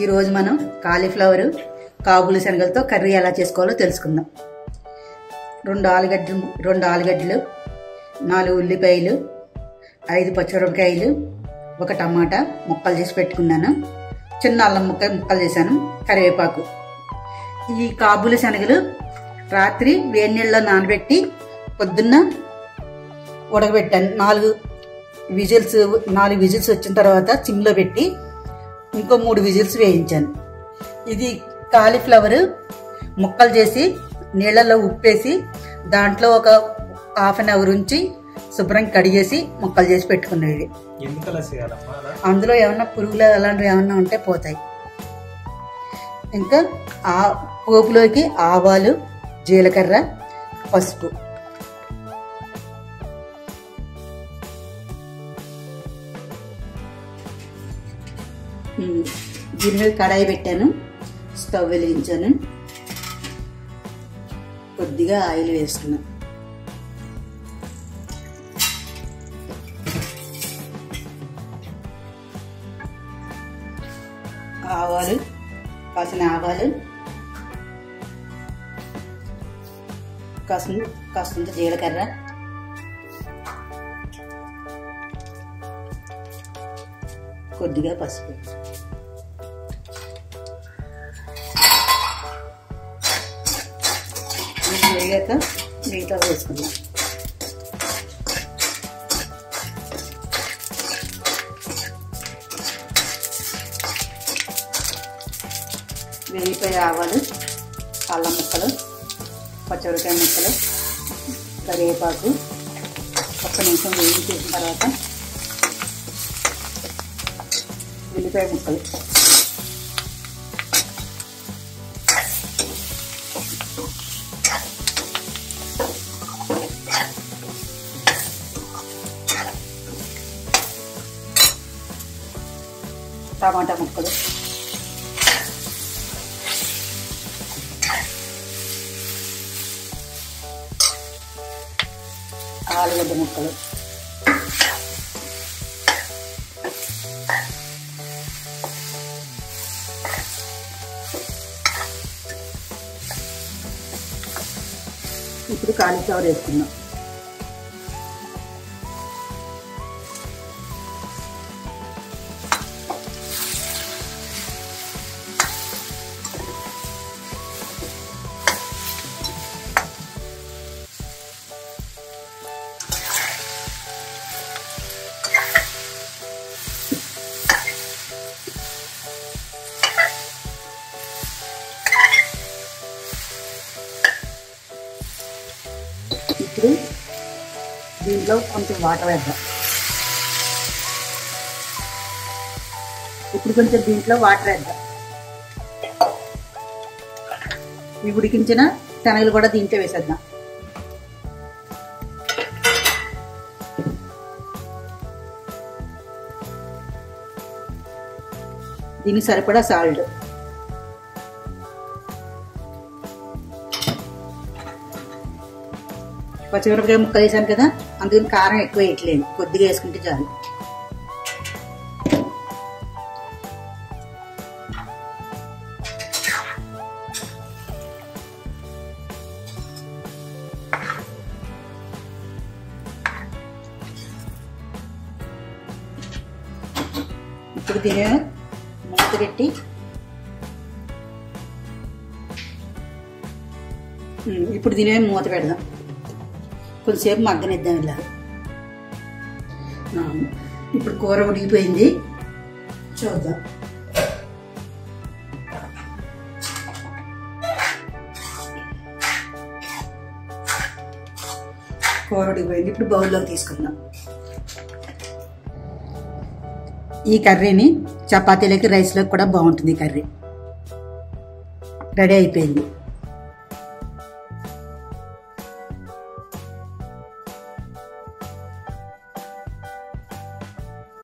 ఈరోజు మనం కాలీఫ్లవర్ కాబూలి శనగలతో కర్రీ ఎలా చేసుకోవాలో తెలుసుకుందాం. రెండు ఆలుగడ్డలు 4 ఉల్లిపాయలు 5 పచ్చిమిరపకాయలు 1 టమాటా ముక్కలు చేసి పెట్టుకున్నాను. చిన్న అల్లం ముక్కలు చేశాను. కరివేపాకు. ఈ కాబూలి శనగలు రాత్రి వేడి నీళ్ళలో నానబెట్టి పొద్దున్న ఉడకబెట్టాను. 4 విజిల్స్ వచ్చిన తర్వాత సిమ్లో పెట్టి ఇంకో 3 విజిల్స్ వేయించాను. ఇది కాలీఫ్లవర్ ముక్కలు చేసి నీళ్ళల్లో ఉప్పేసి దాంట్లో ఒక హాఫ్ అన్ అవర్ ఉంచి శుభ్రం కడిగేసి ముక్కలు చేసి పెట్టుకునేవి. అందులో ఏమన్నా పురుగులు అలాంటివి ఏమన్నా ఉంటే పోతాయి. ఇంకా ఆ పోపులోకి ఆవాలు, జీలకర్ర, పసుపు. దీని మీద కడాయి పెట్టాను. స్టవ్ వెలిగించాను. కొద్దిగా ఆయిల్ వేసుకున్నాను. కాసిన ఆవాలు, కాస్తంత జీలకర్ర, కొద్దిగా పసుపు. వేగాక మిగతా వేసుకుందాం. వెల్లిపాయ ఆవాలు, అల్లం ముక్కలు, పచ్చిమిరపకాయ ముక్కలు, కరివేపాకు 1 నిమిషం వేయించేసిన తర్వాత ఉల్లిపాయ ముక్కలు, టమాటా ముక్కలు, ఆలుగడ్డ ముక్కలు, ఇప్పుడు కాలీఫ్లవర్ వేసుకుందాం. ఇప్పుడు దీంట్లో కొంచెం వాటర్ వేద్దాం. ఈ ఉడికించిన శనగలు కూడా దీంట్లో వేసేద్దాం. దీనికి సరిపడా సాల్ట్, పచ్చిమిరపకాయ ముక్కలు వేసాను కదా, అందుకని కారం ఎక్కువ వేయట్లేదు, కొద్దిగా వేసుకుంటే చాలు. ఇప్పుడు దీని మూత పెట్టి మూత పెడదాం. కొంచెంసేపు మగ్గనిద్దాం ఇలా. ఇప్పుడు కూర ఉడికిపోయింది, చూద్దాం. కూర ఉడికిపోయింది. ఇప్పుడు బౌల్లోకి తీసుకుందాం. ఈ కర్రీని చపాతీలకి, రైస్లోకి కూడా బాగుంటుంది. ఈ కర్రీ రెడీ అయిపోయింది.